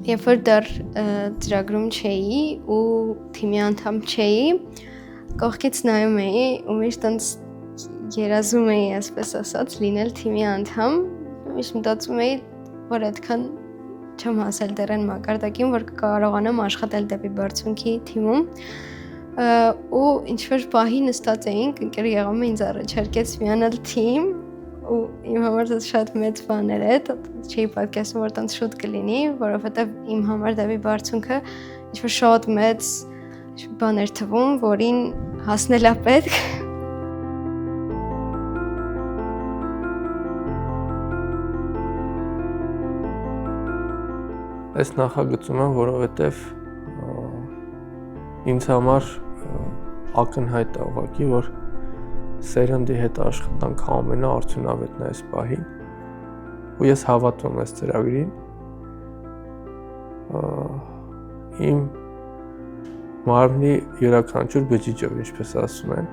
Երբ որ դեռ ծրագրում չէի ու թիմի անդամ չէի, կողքից նայում էի ու միշտ երազում էի, այսպես ասած, լինել թիմի անդամ, միշտ մտածում էի, որ այդքան չեմ հասել դեռ այն մակարդակին, որ կարողանամ աշխատել դեպի բարձունքի թիմում ու ինչ-որ պահի նստած էինք, ընկերը եղամը ինձ առաջարկեց միանալ թիմ ու իմ համար դա շատ մեծ բան էր, չէի պատկերացնում, որ տենց շուտ կլինի, որովհետև իմ համար դեպի բարձունքը ինչ-որ շատ մեծ բան էր թվում, որին հասնել է պետք։ Այս նախագծում եմ, որովհետև ինձ համար ակնհայտ է ուղղակի, որ սերնդի հետ աշխատանքը ամենաարդյունավետն է այս պահին ու ես հավատում եմ այս ծրագրին իմ մարմնի յուրաքանչյուր բջիջով, ինչպես ասում են։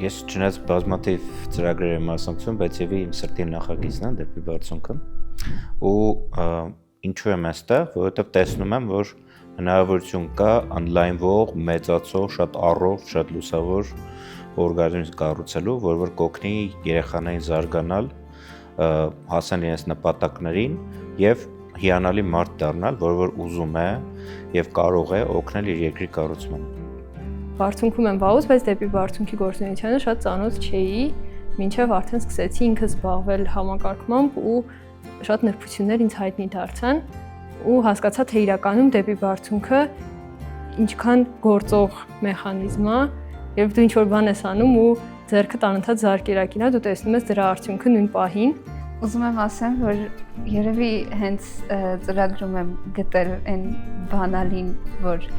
Ես չնայած բազմաթիվ ծրագրեր եմ մասնակցում, բայց եւ իմ սրտի նախագիծն է դեպի բարձունքը ու ինչու եմ այստեղ, որովհետեւ տեսնում եմ, որ հնարավորություն կա անլայնվող, մեծացող, շատ առողջ, շատ լուսավոր օրգանիզմ կառուցելու, որ կօգնի երեխաներին զարգանալ, հասնել իրենց նպատակներին եւ հիանալի մարդ դառնալ, որ ուզում է եւ կարող է օգնել իր երկրի կառուցմանը։ Բարձունքում եմ վաղուց, բայց դեպի բարձունքի գործունեությանը շատ ծանոթ չէի, մինչև արդեն սկսեցի ինքս զբաղվել համակարգմամբ ու շատ նրբություններ ինձ հայտնի դարձան ու հասկացա, թե իրականում դեպի բարձունքը ինչքան գործող մեխանիզմ է, երբ դու ինչ-որ բան ես անում ու ձեռքդ անընդհատ զարկերակին է, դու տեսնում ես դրա արդյունքը նույն պահին։ Ուզում եմ ասեմ, որ երևի հենց ծրագրում եմ գտել այն բանալին, որ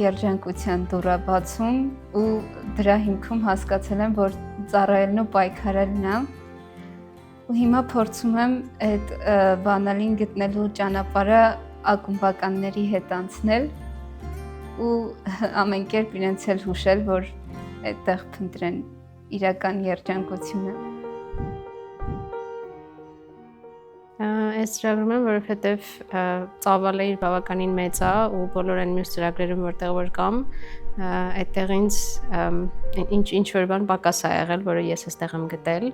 երջանկության դուռ է բացում ու դրա հիմքում հասկացել եմ, որ ծառայելն ու պայքարելն է ու հիմա փորձում եմ այդ բանալին գտնելու ճանապարհը ակումբականների հետ անցնել ու ամեն կերպ իրենց էլ հուշել, որ այդտեղ փնտրեն իրական երջանկությունը։ Այս ծրագրում եմ, որովհետև ծավալը իր բավականին մեծ է ու բոլոր այն մյուս ծրագրերում, որտեղ որ կամ, այդտեղ ինձ ինչ-որ բան պակաս է եղել, որը ես այստեղ եմ գտել,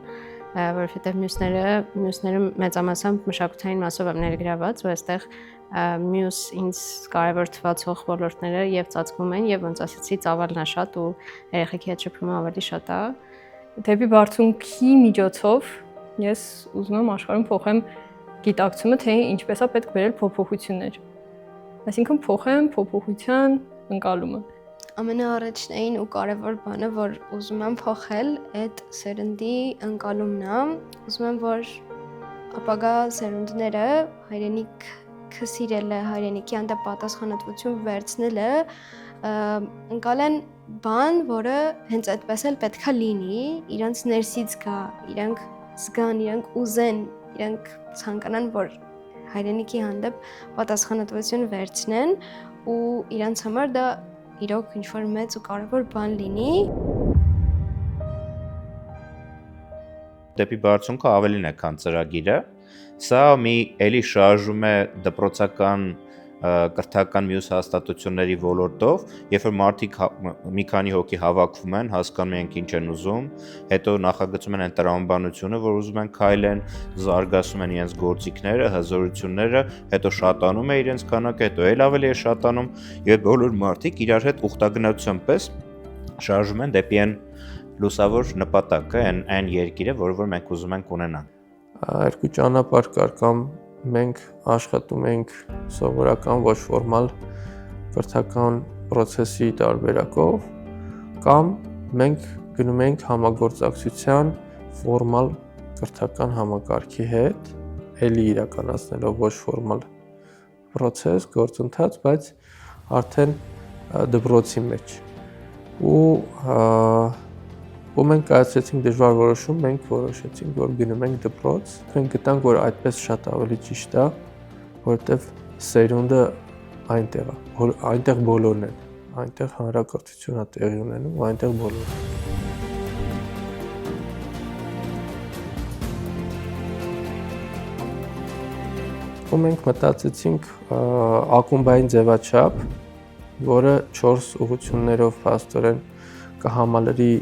որովհետև մյուսները մեծամասամբ մշակութային մասով եմ ներգրաված ու այստեղ մյուս ինձ կարևոր թվացող ոլորտները եւ ծածկում են եւ ոնց ասացի, ծավալն է շատ ու երեխեքի հետ շփումը ավելի շատ է։ Դեպի բարձունքի միջոցով ես ուզում եմ աշխարհում փոխեմ գիտակցումը, թե ինչպես է պետք բերել փոփոխություններ։ Այսինքն փոխեմ փոփոխության ընկալումը։ Ամենաառաջնային ու կարևոր բանը, որ ուզում եմ փոխել, այդ սերնդի ընկալումն է։ Ուզում եմ, որ ապագա սերունդները հայրենիքը սիրելը, հայրենիքի հանդեպ պատասխանատվություն վերցնելը ընկալեն բան, որը հենց այդպես էլ պետքա լինի, իրանց ներսից գա, իրանք զգան, իրանք ուզեն, իրանք ցանկանան, որ հայրենիքի հանդեպ պատասխանատվություն վերցնեն ու իրանց համար դա իրոք ինչ-որ մեծ ու կարևոր բան լինի։ Դեպի բարձունքը ավելին է, քան ծրագիրը։ Սա մի էլի շարժում է դպրոցական կրթական մյուս հաստատությունների ոլորտով, երբ որ մարդիկ մի քանի հոգի հավաքվում են, հասկանում են ինչ են ուզում, հետո նախագծում են այն տրամաբանությունը, որ ուզում են քայլեն, զարգացնում են իրենց գործիքները, հզորությունները, հետո շատանում է իրենց քանակը, հետո էլ ավելի է շատանում, եւ բոլոր մարդիկ իրար հետ ուխտագնացության պես շարժում են դեպի այն լուսավոր նպատակը, այն երկիրը, որը մենք ուզում ենք ունենալ։ Երկու ճանապարհ կար, կամ մենք աշխատում ենք սովորական ոչ ֆորմալ կրթական process-ի տարբերակով, կամ մենք գնում ենք համագործակցության ֆորմալ կրթական համակարգի հետ, ելի իրականացնելով ոչ ֆորմալ process, գործընթաց, բայց արդեն դպրոցի մեջ։ Ու մենք կայացրեցինք դժվար որոշում, մենք որոշեցինք, որ գնում ենք դպրոց։ Մենք գտանք, որ այդպես շատ ավելի ճիշտ է, որովհետև սերունդը այնտեղ է, այնտեղ բոլորն են, այնտեղ հանրակրթությունն է տեղի ունենում, այնտեղ բոլորն են։ ու մենք մտածեցինք ակումբային ձևաչափ, որը 4 ուղղություններով փաստորեն կհամալրի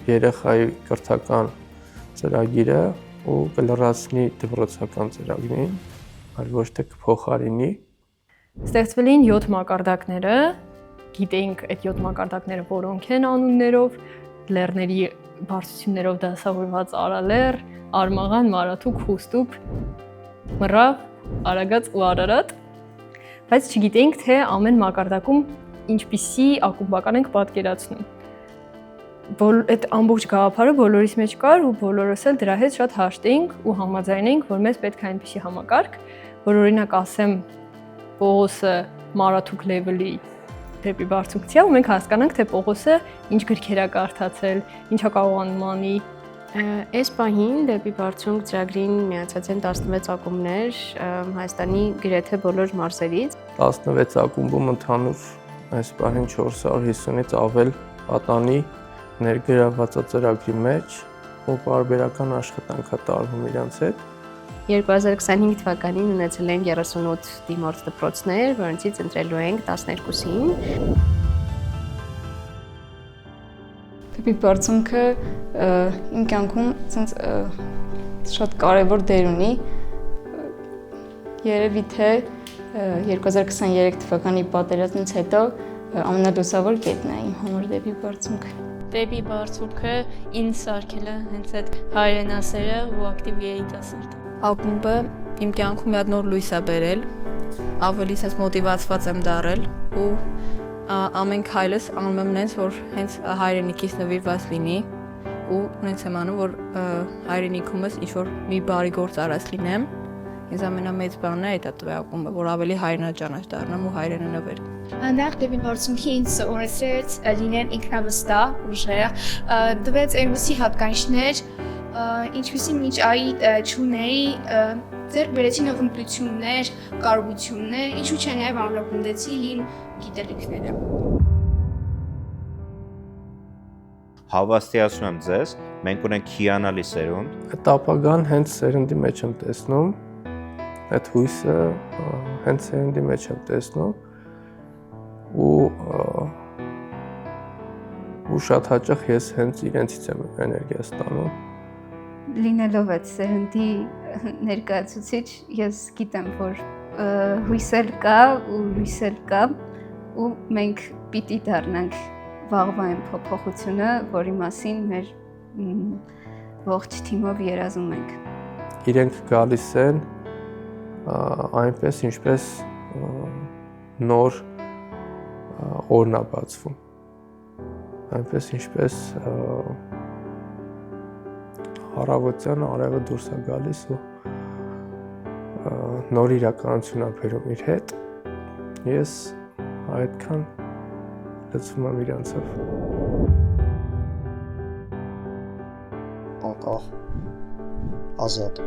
երեխայի կրթական ծրագիրը ու կլրացնի դպրոցական ծրագրին, այլ ոչ թե կփոխարինի։ Ստեղծվել էին 7 մակարդակները, գիտենք այդ 7 մակարդակները որոնք են անուններով, լեռների բարձրություններով դասավորված Արալեռ, Արմաղան, Մարաթուկ, Խուստուփ, Մռավ, Արագած ու Արարատ, բայց չգիտենք թե ամեն մակարդակում ինչպիսի ակումբական ենք պատկերացնում։ Այդ ամբողջ գաղափարը բոլորիս մեջ կար ու բոլորս էլ դրա հետ շատ հաշտ էինք ու համաձայն էինք, որ մեզ պետք է այնպիսի համակարգ, որ օրինակ ասեմ Պողոսը Մարաթուկ level-ի դեպի բարձունքցիա ու մենք հասկանանք, թե Պողոսը ինչ գրքեր է կարդացել, ինչա կարողանում անի։ Այս պահին դեպի բարձունք ծրագրին միացած են 16 ակումբներ Հայաստանի գրեթե բոլոր մարզերից։ 16 ակումբում ընդհանուր այս պահին 450-ից ավել պատանի ներգրավված ծրագրի մեջ ու բարբերական աշխատանք է տարվում իրենց հետ։ 2025 թվականին ունեցել ենք 38 դիմորդ դպրոցներ, որոնցից ընտրելու ենք 12-ին։ Դեպի բարձունքը իմ կյանքում շատ կարևոր դեր ունի։ Երևի թե 2023 թվականի պատերազմից հետո ամենալուսավոր կետն է իմ համար դեպի բարձունքը։ Դեպի բարձունքը ինձ սարքել է հենց այդ հայրենասերը ու ակտիվ երիտասարդը։ Ակումբը իմ կյանքում մի հատ նոր լույս է բերել, ավելի ես մոտիվացված եմ դառել ու ամեն քայլս անում եմ նենց, որ հենց հայրենիքից նվիրված լինի ու նենց եմ անում, որ հայրենիքումս ինչ-որ մի բարի գործ արած լինեմ։ Ինձ ամենամեծ բանն է այդ ակումբը, որ ավելի հայրենաճանաչ դառնամ ու հայրենանվեր։ Նախ դեպի բարձունքի ինձ սովորեցրեց լինել ինքնավստահ, ուժեղ, տվեց այնպիսի հատկանիշներ, ինչպիսին մինչ այդ չունեի, ձեռք բերեցին հմտություններ, կարողություններ, ինչու՞ չէ նաև ամրապնդեցի հին գիտելիքները։ Հավաստիացնում եմ ձեզ, մենք ունենք հիանալի սերունդ։ Այդ ապագան հենց սերնդի մեջ եմ տեսնում, այդ հույսը հենց սերնդի մեջ եմ տեսնում ու շատ հաճախ ես հենց իրենցից եմ էներգիա ստանում։ Լինելով այդ սերնդի ներկայացուցիչ, ես գիտեմ, որ հույսել կա ու լույսել կա ու մենք պիտի դառնանք վաղվա այն փոփոխությունը, որի մասին մեր ողջ թիմով երազում ենք։ Իրենք գալիս են այնպես, ինչպես նոր օրն է բացվում, այնպես ինչպես առավոտյան արևը դուրս է գալիս ու նոր իրականություն է բերում իր հետ, ես այդքան լցվում եմ իրանցով։ Անկախ, ազատ,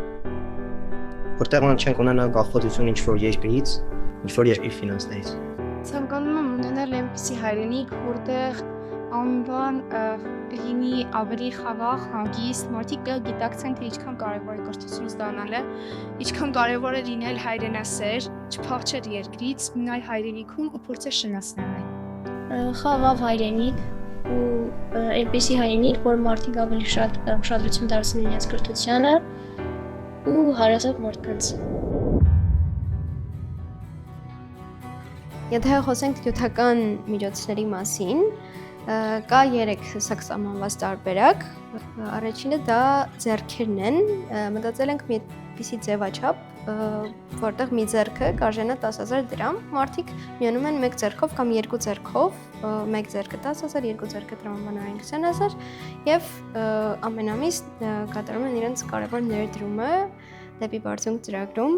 որտեղ մենք չենք ունենալ կախվածություն ինչ-որ երկրից, ինչ-որ երկրի ֆինանսներից։ Ցանկանում եմ ունենալ այնպիսի հայրենիք, որտեղ անվան լինի ավելի խաղաղ, հանգիստ, մարդիկ գիտակցեն, թե ինչքան կարևոր է կրթություն ստանալը, ինչքան կարևոր է լինել հայրենասեր, չփախչել երկրից, մնալ հայրենիքում ու փորձել շնացնել այն։ Խաղաղ հայրենիք ու այնպիսի հայրենիք, որ մարդիկ ավելի շատ ուշադրություն դարձնեն իրենց կրթությանը ու հարազատ մարդկանց։ Եթե խոսենք նյութական միջոցների մասին, կա 3 հստակ սահմանված տարբերակ։ Առաջինը դա ձեռքերն են, մտածել ենք մի այդպիսի ձևաչափ, որտեղ մի ձեռքը կարժենա 10,000 դրամ, մարդիկ միանում են մեկ ձեռքով կամ երկու ձեռքով, մեկ ձեռքը 10,000, երկու ձեռքը տրամաբանորեն 20,000 եւ ամեն ամիս կատարում են իրենց կարևոր ներդրումը դեպի բարձունք ծրագրում։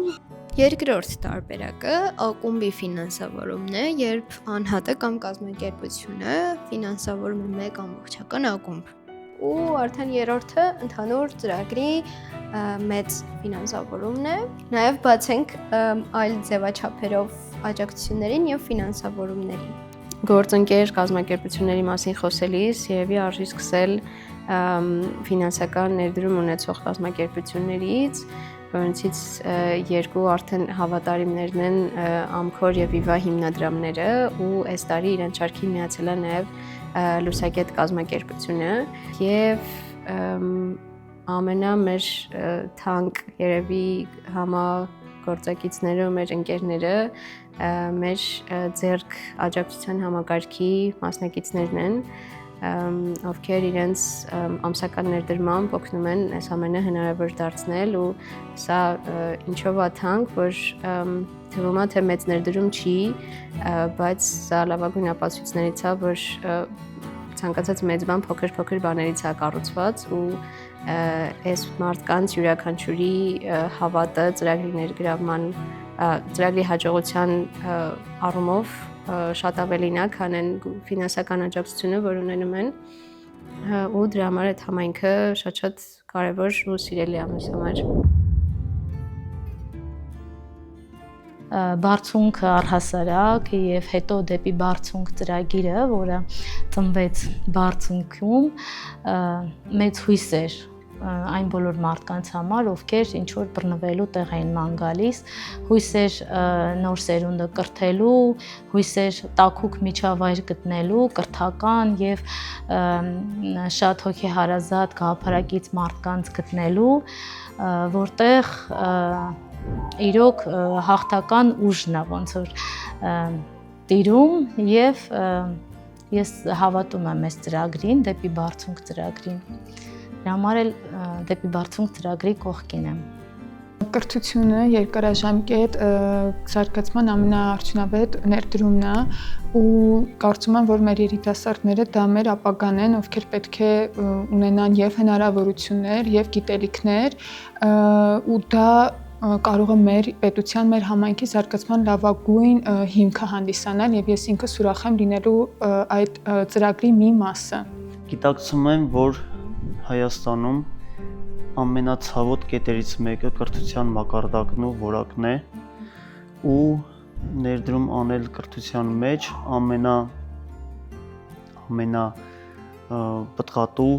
Երկրորդ տարբերակը ակումբի ֆինանսավորումն է, երբ անհատը կամ կազմակերպությունը ֆինանսավորում է մեկ ամբողջական ակումբ։ Ու արդեն երրորդը ընդհանուր ծրագրի մեծ ֆինանսավորումն է։ Նաև բացենք այլ ձևաչափերով աջակցություններին եւ ֆինանսավորումներին։ Գործընկեր կազմակերպությունների մասին խոսելիս երևի արժի սկսել ֆինանսական ներդրում ունեցող կազմակերպություններից, որոնցից երկու արդեն հավատարիմներն են Ամքոր եւ Viva հիմնադրամները ու այս տարի իրենց շարքին միացել է նաեւ Լուսագետ կազմակերպությունը եւ ամենա մեր թանկ երևի համագործակիցները ու մեր ընկերները մեր ձեռք աջակցության համակարգի մասնակիցներն են, ովքեր իրենց ամսական ներդրմամբ օգնում են այս ամենը հնարավոր դարձնել ու սա ինչով է թանկ, որ թվում է թե մեծ ներդրում չի, բայց սա լավագույն ապացույցներից է, որ ցանկացած մեծ բան փոքր բաներից է կառուցված ու այս մարդկանց յուրաքանչյուրի հավատը ծրագրի ներգրավման ծրագրի հաջողության առումով շատ ավելին է, քան այն ֆինանսական աջակցությունը, որ ունենում են ու դրա համար այդ համայնքը շատ կարևոր ու սիրելի է մեզ համար։ Բարձունքը առհասարակ եւ հետո դեպի բարձունք ծրագիրը, որը ծնվեց բարձունքում, մեծ հույս էր այն բոլոր մարդկանց համար, ովքեր ինչ որ բռնվելու տեղ էին ման գալիս, հույսեր նոր սերունդը կրթելու, հույսեր տաքուկ միջավայր գտնելու, կրթական եւ շատ հոգեհարազատ գաղափարակից մարդկանց գտնելու, որտեղ իրոք հաղթական ուժն է ոնց որ տիրում եւ ես հավատում եմ այս ծրագրին, դեպի բարձունք ծրագրին։ Դրա համար էլ դեպի բարձունք ծրագրի կողքին եմ։ Կրթությունը երկարաժամկետ զարգացման ամենաարդյունավետ ներդրումն է ու կարծում եմ, որ մեր երիտասարդները դա մեր ապագան են, ովքեր պետք է ունենան եւ հնարավորություններ եւ գիտելիքներ ու դա կարող է մեր պետության, մեր համայնքի զարգացման լավագույն հիմքը հանդիսանալ եւ ես ինքս ուրախ եմ լինելու այդ ծրագրի մի մասը։ Գիտակցում եմ, որ Հայաստանում ամենացավոտ կետերից մեկը կրթության մակարդակն ու որակն է ու ներդրում անել կրթության մեջ ամենա պտղատու,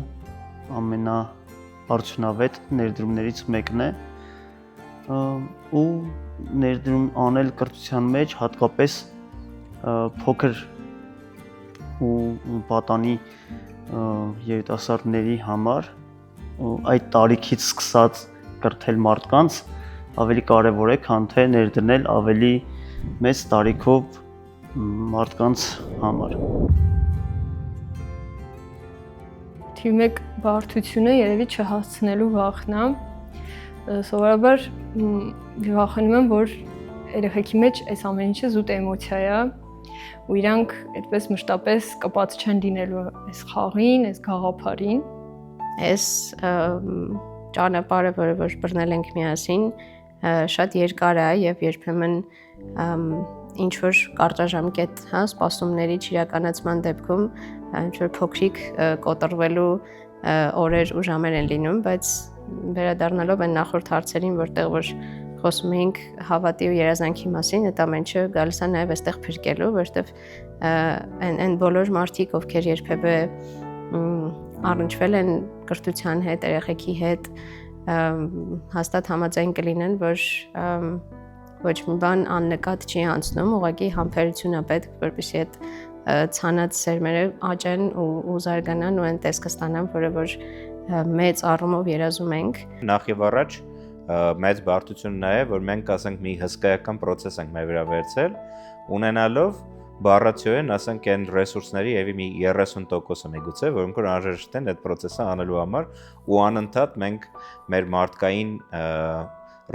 ամենաարդյունավետ ներդրումներից մեկն է ու ներդրում անել կրթության մեջ հատկապես փոքր ու պատանի երիտասարդների համար այդ տարիքից սկսած կրթել մարդկանց ավելի կարևոր է, քան թե ներդնել ավելի մեծ տարիքով մարդկանց համար։ Թիվ 1 բարդությունը երևի չհասցնելու վախն է։ Սովորաբար վախենում եմ, որ երեխեքի մեջ այս ամեն ինչը զուտ էմոցիա է ու իրանք այդպես մշտապես կապած չեն լինելու այս խաղին, այս գաղափարին։ Այս ճանապարհը, որը որ բռնել ենք միասին, շատ երկար է եւ երբեմն ինչ որ կարճաժամկետ, սպասումների իրականացման դեպքում ինչ որ փոքրիկ կոտրվելու օրեր ու ժամեր են լինում, բայց վերադառնալով այն նախորդ հարցերին, որտեղ որ խոսում էինք հավատի ու երազանքի մասին, այդ ամենը գալիս է նաև այստեղ փրկելու, որովհետև այն բոլոր մարդիկ, ովքեր երբևէ առնչվել են կրթության հետ, երեխեքի հետ, հաստատ համաձայն կլինեն, որ ոչ մի բան աննկատ չի անցնում, ուղղակի համբերություն է պետք, որպեսզի այդ ցանած սերմերը աճեն ու զարգանան ու այն տեսքը ստանան, որը որ մեծ առումով երազում ենք։ Նախ եւ առաջ մեծ բարդությունն է, որ մենք ասենք մի հսկայական process ենք մեր վրա վերցել, ունենալով բառացիորեն ասենք այն ռեսուրսների եւի մի 30%-ը միգուցե, որոնք որ անհրաժեշտ են այդ process-ը անելու համար ու անընդհատ մենք մեր մարդկային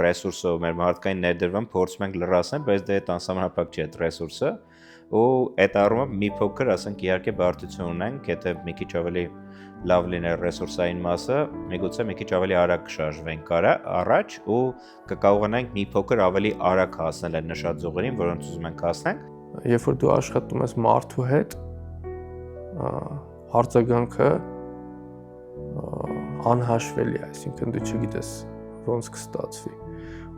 ռեսուրսով, մեր մարդկային ներդրումը փորձում ենք լրացնել, բայց դա այդ անսահմանափակ չի այդ ռեսուրսը ու այդ առումով մի փոքր ասենք իհարկե բարդություն ունենք, եթե մի քիչ ավելի լավ լիներ ռեսուրսային մասը, միգուցե մի քիչ ավելի արագ կշարժվենք առաջ ու կկարողանանք մի փոքր ավելի արագ հասնել այն նշած զուգերին, որոնց ուզում ենք հասնենք։ Երբ որ դու աշխատում ես մարդու հետ, արձագանքը անհաշվելի է, այսինքն դու չգիտես ոնց կստացվի։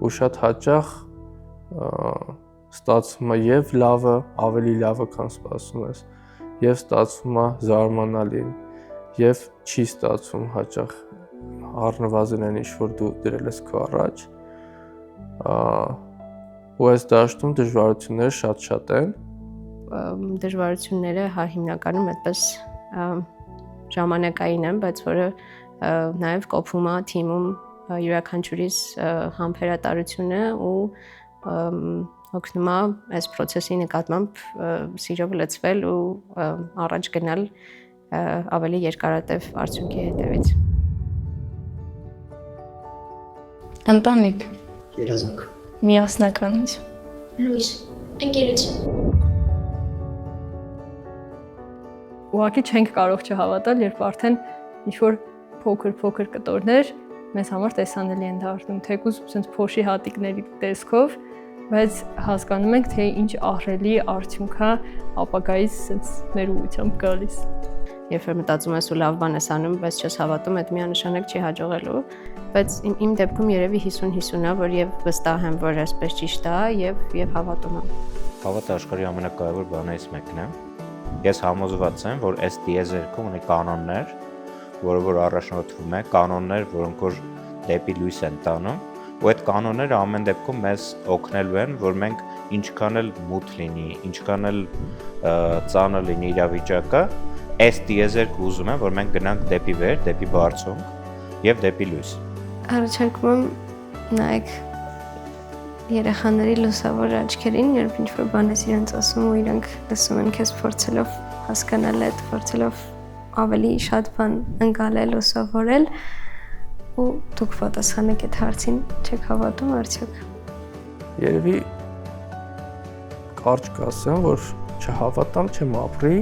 Ու շատ հաճախ ստացվում է եւ լավը, ավելի լավը, քան սպասում ես, եւ ստացվում է զարմանալին, եւ չի ստացվում հաճախ առնվազն այն ինչ որ դու դրել ես քո առաջ, ու այս դաշտում դժվարությունները շատ են։ Դժվարությունները հիմնականում այդպես ժամանակային են, բայց որը նաև կոփում է թիմում յուրաքանչյուրիս համբերատարությունը ու օգնում է այս process-ի նկատմամբ սիրով լցվել ու առաջ գնալ ավելի երկարատև արդյունքի հետևից։ Ընտանիք, Երազանք, միասնականություն, լույս, ընկերություն։ Ուղղակի չենք կարող չհավատալ, երբ արդեն ինչ-որ փոքր կտորներ մեզ համար տեսանելի են դառնում, թեկուզ sense փոշի հատիկների տեսքով, բայց հասկանում ենք, թե ինչ ահռելի արդյունք է ապագայից sense մեր ուղղությամբ գալիս։ Երբ որ մտածում ես ու լավ բան ես անում, բայց չես հավատում, այդ միանշանակ չի հաջողելու, բայց իմ դեպքում երևի 50-50 է, որ եւ վստահ եմ, որ այսպես ճիշտ է եւ հավատում եմ։ Հավատը աշխարհի ամենակարևոր բաներից մեկն է։ Ես համոզված եմ, որ այս դիեզերքում ունի կանոններ, որ առաջնորդվում է, կանոններ, որոնք որ դեպի լույս են տանում, ու այդ կանոնները ամեն դեպքում մեզ օգնելու են, որ մենք ինչքան էլ մութ լինի, ինչքան էլ ծանր լինի իրավիճակը, այս դիեզերքը ուզում է, որ մենք գնանք դեպի վեր, դեպի բարձունք եւ դեպի լույս։ Առաջարկում եմ նայեք երեխաների լուսավոր աչքերին, երբ ինչ-որ բան ես իրենց ասում ու իրանք լսում են քեզ փորձելով հասկանալ այդ, փորձելով ավելի շատ բան ընկալել ու սովորել ու դուք պատասխանեք այդ հարցին, չեք հավատում արդյոք։ Երևի կարճ կասեմ, որ չհավատամ, չեմ ապրի,